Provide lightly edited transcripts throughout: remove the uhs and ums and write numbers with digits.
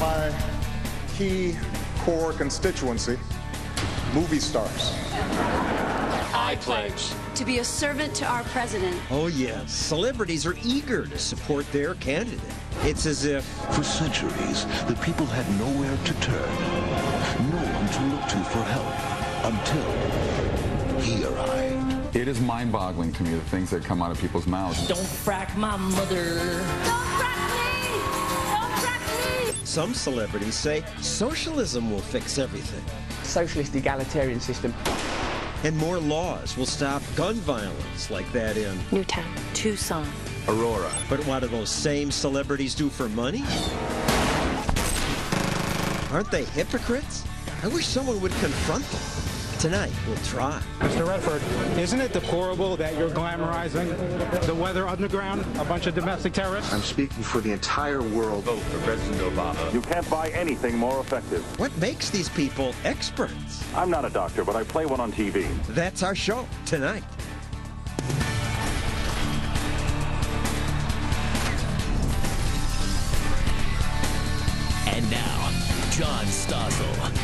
my key core constituency, movie stars. I pledge to be a servant to our president. Oh, yes. Celebrities are eager to support their candidate. It's as if... For centuries, the people had nowhere to turn, no one to look to for help, until he arrived. It is mind-boggling to me, the things that come out of people's mouths. Don't frack my mother. Don't frack me! Don't frack me! Some celebrities say socialism will fix everything. Socialist egalitarian system. And more laws will stop gun violence like that in Newtown, Tucson, Aurora. But what do those same celebrities do for money? Aren't they hypocrites? I wish someone would confront them. Tonight, we'll try. Mr. Redford, isn't it deplorable that you're glamorizing the weather underground, a bunch of domestic terrorists? I'm speaking for the entire world. Vote for President Obama. You can't buy anything more effective. What makes these people experts? I'm not a doctor, but I play one on TV. That's our show tonight. And now, John Stossel.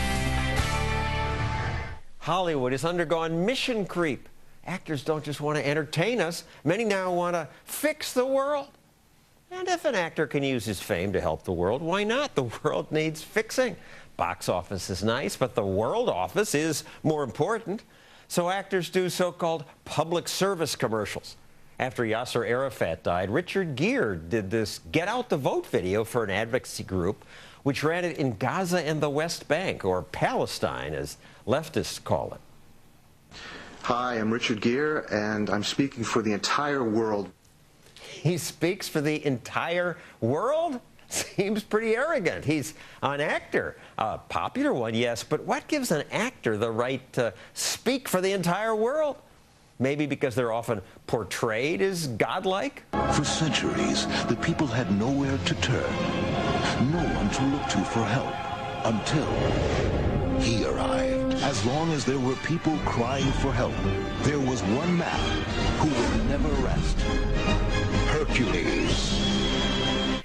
Hollywood has undergone mission creep. Actors don't just want to entertain us. Many now want to fix the world. And if an actor can use his fame to help the world, why not? The world needs fixing. Box office is nice, but the world office is more important. So actors do so-called public service commercials. After Yasser Arafat died, Richard Gere did this Get Out the Vote video for an advocacy group, which ran it in Gaza and the West Bank, or Palestine, as leftists call it. Hi, I'm Richard Gere, and I'm speaking for the entire world. He speaks for the entire world? Seems pretty arrogant. He's an actor, a popular one, yes, but what gives an actor the right to speak for the entire world? Maybe because they're often portrayed as godlike? For centuries, the people had nowhere to turn, no one to look to for help, until he arrived. As long as there were people crying for help, there was one man who would never rest. Hercules.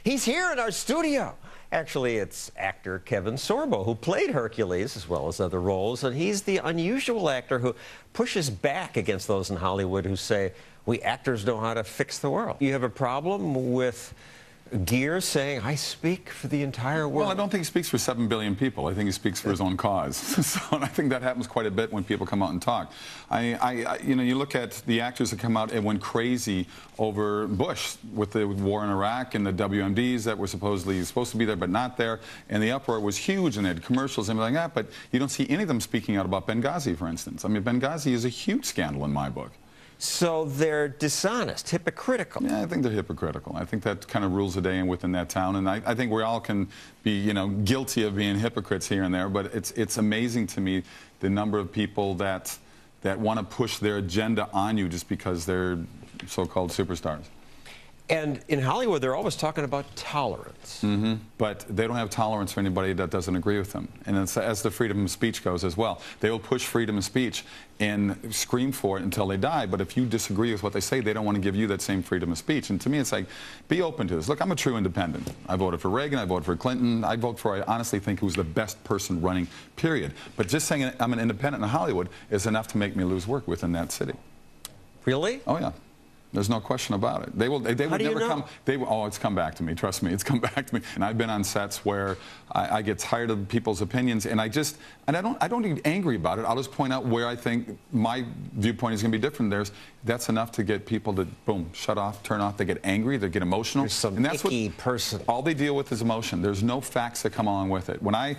He's here in our studio. Actually, it's actor Kevin Sorbo, who played Hercules as well as other roles, and he's the unusual actor who pushes back against those in Hollywood who say, we actors know how to fix the world. You have a problem with Gere saying, I speak for the entire world? Well, I don't think he speaks for 7 billion people. I think he speaks for his own cause. So, and I think that happens quite a bit when people come out and talk. You know, you look at the actors that come out and went crazy over Bush with the war in Iraq and the WMDs that were supposedly supposed to be there but not there, and the uproar was huge, and they had commercials and everything like that, but you don't see any of them speaking out about Benghazi, for instance. I mean, Benghazi is a huge scandal in my book. So they're dishonest, hypocritical. Yeah, I think they're hypocritical. I think that kind of rules the day within that town, and I think we all can be, you know, guilty of being hypocrites here and there, but it's amazing to me the number of people that want to push their agenda on you just because they're so-called superstars. And in Hollywood, they're always talking about tolerance. Mm-hmm. But they don't have tolerance for anybody that doesn't agree with them. And it's, as the freedom of speech goes as well. They will push freedom of speech and scream for it until they die. But if you disagree with what they say, they don't want to give you that same freedom of speech. And to me, it's like, be open to this. Look, I'm a true independent. I voted for Reagan. I voted for Clinton. I vote for, I honestly think, who's the best person running, period. But just saying I'm an independent in Hollywood is enough to make me lose work within that city. Really? Oh, yeah. There's no question about it. They would never come. Oh, it's come back to me. Trust me, it's come back to me. And I've been on sets where I get tired of people's opinions, and I don't get angry about it. I'll just point out where I think my viewpoint is going to be different. That's enough to get people to boom, shut off, turn off. They get angry. They get emotional. You're some and that's icky person. All they deal with is emotion. There's no facts that come along with it. When I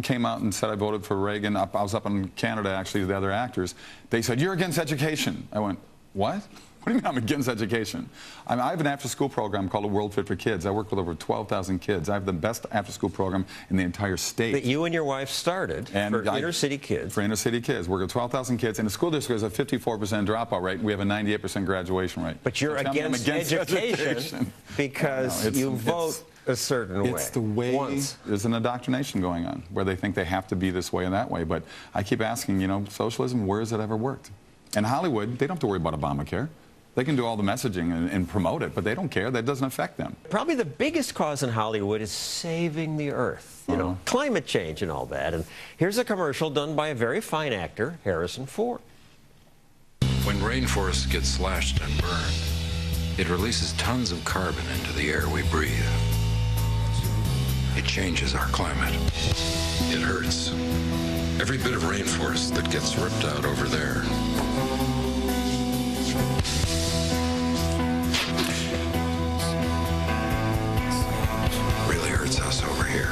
came out and said I voted for Reagan, I was up in Canada actually with the other actors. They said, "You're against education." I went, "What? What do you mean I'm against education?" I have an after-school program called A World Fit for Kids. I work with over 12,000 kids. I have the best after-school program in the entire state. That you and your wife started for inner-city kids. For inner-city kids. Work with 12,000 kids. And the school district has a 54% dropout rate. We have a 98% graduation rate. But you're against education because you vote a certain way. It's the way. There's an indoctrination going on where they think they have to be this way and that way. But I keep asking, you know, socialism, where has it ever worked? In Hollywood, they don't have to worry about Obamacare. They can do all the messaging and promote it, but they don't care. That doesn't affect them. Probably the biggest cause in Hollywood is saving the earth, you know, climate change and all that. And here's a commercial done by a very fine actor, Harrison Ford. When rainforests get slashed and burned, it releases tons of carbon into the air we breathe. It changes our climate. It hurts. Every bit of rainforest that gets ripped out over there really hurts us over here.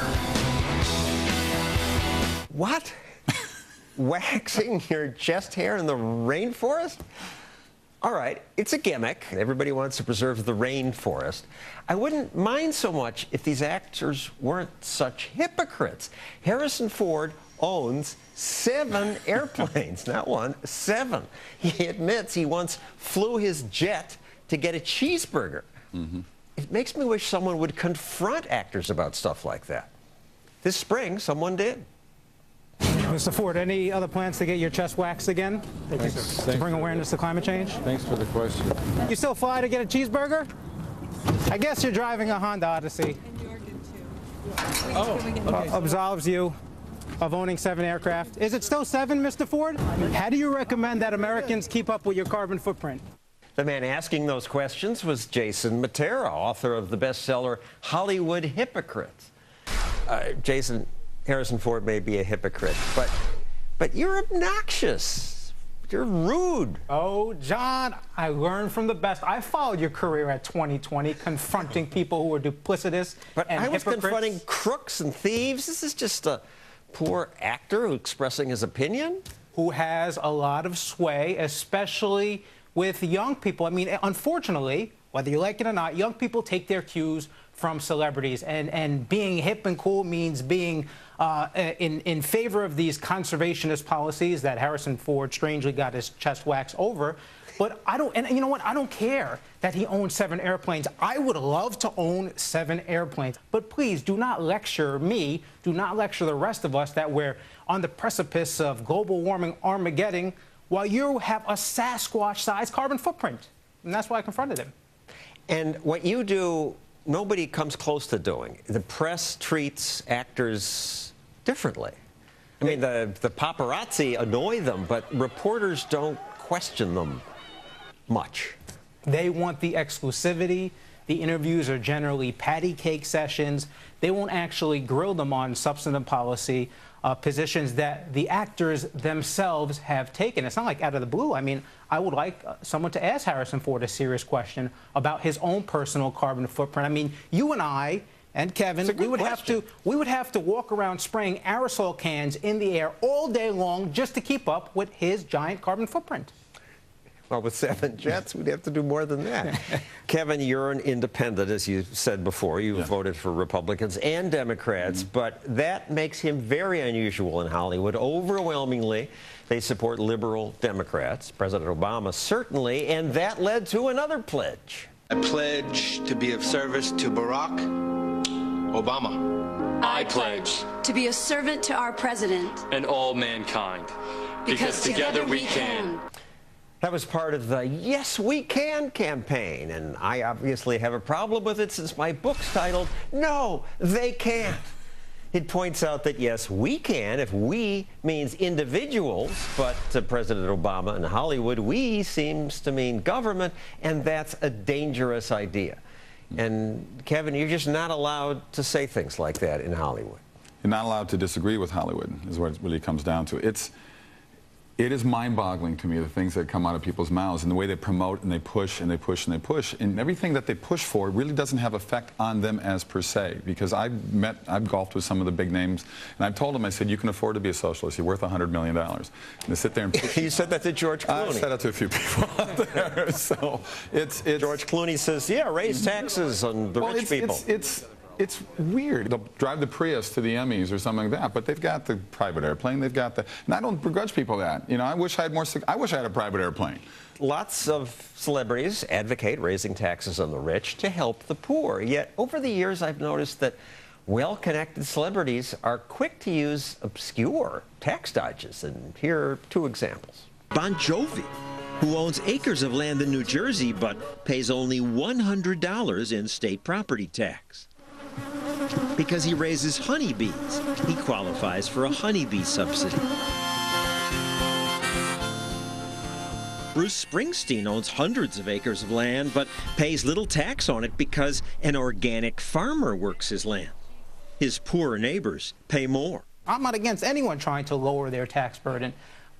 What? Waxing your chest hair in the rainforest? All right, it's a gimmick. Everybody wants to preserve the rainforest. I wouldn't mind so much if these actors weren't such hypocrites. Harrison Ford owns 7 airplanes, not 1, 7. He admits he once flew his jet to get a cheeseburger. It makes me wish someone would confront actors about stuff like that. This spring, someone did. Mr. Ford, any other plans to get your chest waxed again? To bring awareness to climate change? Thanks for the question. You still fly to get a cheeseburger? I guess you're driving a Honda Odyssey. Absolves you of owning 7 aircraft. Is it still 7, Mr. Ford? How do you recommend that Americans keep up with your carbon footprint? The man asking those questions was Jason Matera, author of the bestseller Holliwood Hypocrites. Jason, Harrison Ford may be a hypocrite, but you're obnoxious. You're rude. Oh, John, I learned from the best. I followed your career at 2020, confronting people who were duplicitous but and I was hypocrites. confronting crooks and thieves. This is just a poor actor who's expressing his opinion. Who has a lot of sway, especially with young people. I mean, unfortunately, whether you like it or not, young people take their cues from celebrities, and being hip and cool means being in favor of these conservationist policies that Harrison Ford strangely got his chest waxed over. But I don't, and you know what? I don't care that he owns 7 airplanes. I would love to own 7 airplanes. But please do not lecture me, do not lecture the rest of us that we're on the precipice of global warming Armageddon while you have a Sasquatch-sized carbon footprint. And that's why I confronted him. And what you do, nobody comes close to doing. The press treats actors differently. I mean, the paparazzi annoy them, but reporters don't question them much. They want the exclusivity. The interviews are generally patty cake sessions. They won't actually grill them on substantive policy positions that the actors themselves have taken. It's not like out of the blue. I mean, I would like someone to ask Harrison Ford a serious question about his own personal carbon footprint. I mean, you and I and Kevin, we would have to walk around spraying aerosol cans in the air all day long just to keep up with his giant carbon footprint. Well, with 7 jets, we'd have to do more than that. Kevin, you're an independent, as you said before. You voted for Republicans and Democrats, but that makes him very unusual in Hollywood. Overwhelmingly, they support liberal Democrats. President Obama certainly, and that led to another pledge. I pledge to be of service to Barack Obama. I pledge to be a servant to our president and all mankind, because together we can. That was part of the Yes We Can campaign, and I obviously have a problem with it since my book's titled, No, They Can't. It points out that, yes, we can, if we means individuals, but to President Obama and Hollywood, we seems to mean government, and that's a dangerous idea. And, Kevin, you're just not allowed to say things like that in Hollywood. You're not allowed to disagree with Hollywood, is what it really comes down to. It is mind-boggling to me, the things that come out of people's mouths and the way they promote and they push and they push and they push. And everything that they push for really doesn't have effect on them as per se. Because I've golfed with some of the big names, and I've told them, I said, you can afford to be a socialist. You're worth $100 million. And to sit there and push. You said that to George Clooney. I said that to a few people out there. So it's George Clooney says, yeah, raise taxes on the rich people. It's weird. They'll drive the Prius to the Emmys or something like that, but they've got the private airplane. They've got the, and I don't begrudge people that. You know, I wish I had more. I wish I had a private airplane. Lots of celebrities advocate raising taxes on the rich to help the poor. Yet over the years, I've noticed that well-connected celebrities are quick to use obscure tax dodges, and here are 2 examples. Bon Jovi who owns acres of land in New Jersey but pays only $100 in state property tax. Because he raises honeybees, he qualifies for a honeybee subsidy. Bruce Springsteen owns hundreds of acres of land but pays little tax on it because an organic farmer works his land. His poorer neighbors pay more. I'm not against anyone trying to lower their tax burden,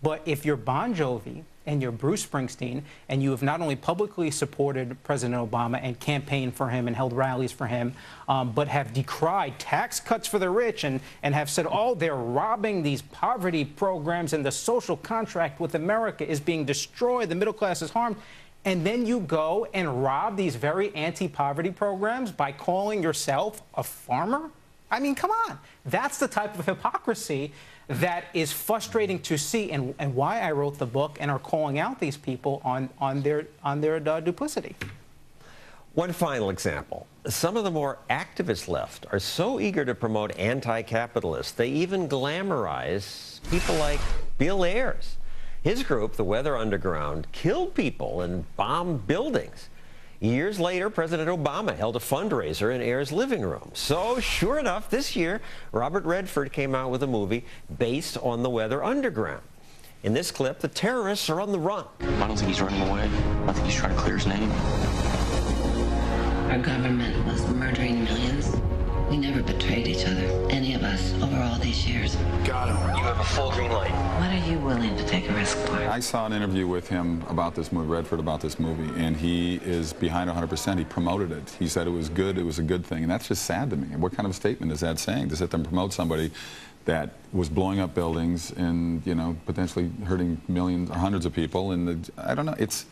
but if you're Bon Jovi and you're Bruce Springsteen and you have not only publicly supported President Obama and campaigned for him and held rallies for him, but have decried tax cuts for the rich and have said, oh, they're robbing these poverty programs and the social contract with America is being destroyed, the middle class is harmed, and then you go and rob these very anti-poverty programs by calling yourself a farmer? I mean, come on. That's the type of hypocrisy that is frustrating to see, and why I wrote the book and are calling out these people on their duplicity. One final example. Some of the more activist left are so eager to promote anti-capitalists, they even glamorize people like Bill Ayers. His group, the Weather Underground, killed people and bombed buildings. Years later, President Obama held a fundraiser in Ayers' living room. So, sure enough, this year, Robert Redford came out with a movie based on the Weather Underground. In this clip, the terrorists are on the run. I don't think he's running away. I think he's trying to clear his name. Our government was murdering millions. We never betrayed each other, any of us, over all these years. Got him. You have a full green light. What are you willing to take a risk for? I saw an interview with him about this movie, Redford, about this movie, and he is behind 100%. He promoted it. He said it was good, it was a good thing, and that's just sad to me. What kind of statement is that saying, to sit there and promote somebody that was blowing up buildings and, you know, potentially hurting millions or hundreds of people? And I don't know, it's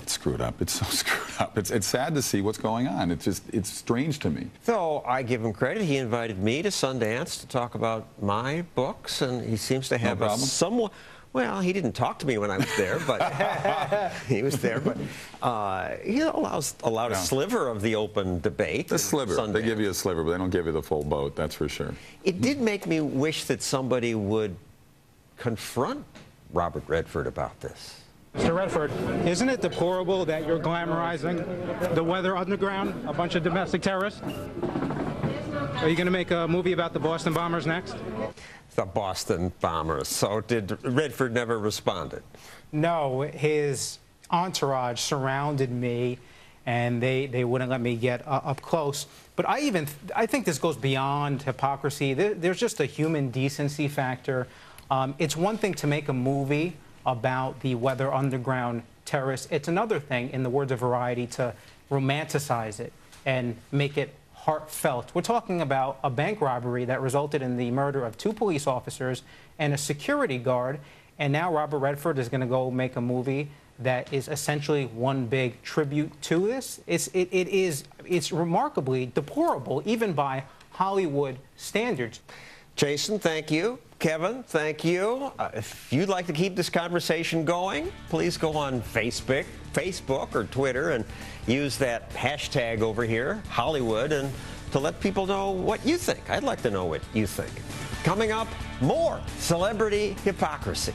screwed up. It's so screwed up. It's sad to see what's going on. It's strange to me. Though I give him credit, he invited me to Sundance to talk about my books, and he seems to have a somewhat. Well, he didn't talk to me when I was there, but he was there. But he allowed a sliver of the open debate. A sliver. Sundance. They give you a sliver, but they don't give you the full boat. That's for sure. It did make me wish that somebody would confront Robert Redford about this. Mr. Redford, isn't it deplorable that you're glamorizing the Weather Underground, a bunch of domestic terrorists? Are you going to make a movie about the Boston bombers next? The Boston bombers. So did Redford never responded? No, his entourage surrounded me, and they wouldn't let me get up close. But I think this goes beyond hypocrisy. There's just a human decency factor. It's one thing to make a movie about the Weather Underground terrorists. It's another thing, in the words of Variety, to romanticize it and make it heartfelt. We're talking about a bank robbery that resulted in the murder of 2 police officers and a security guard, and now Robert Redford is going to go make a movie that is essentially one big tribute to this. It's remarkably deplorable, even by Hollywood standards. Jason, thank you. Kevin, thank you. If you'd like to keep this conversation going, please go on Facebook or Twitter and use that hashtag over here, Holliwood, and to let people know what you think. I'd like to know what you think. Coming up, more celebrity hypocrisy.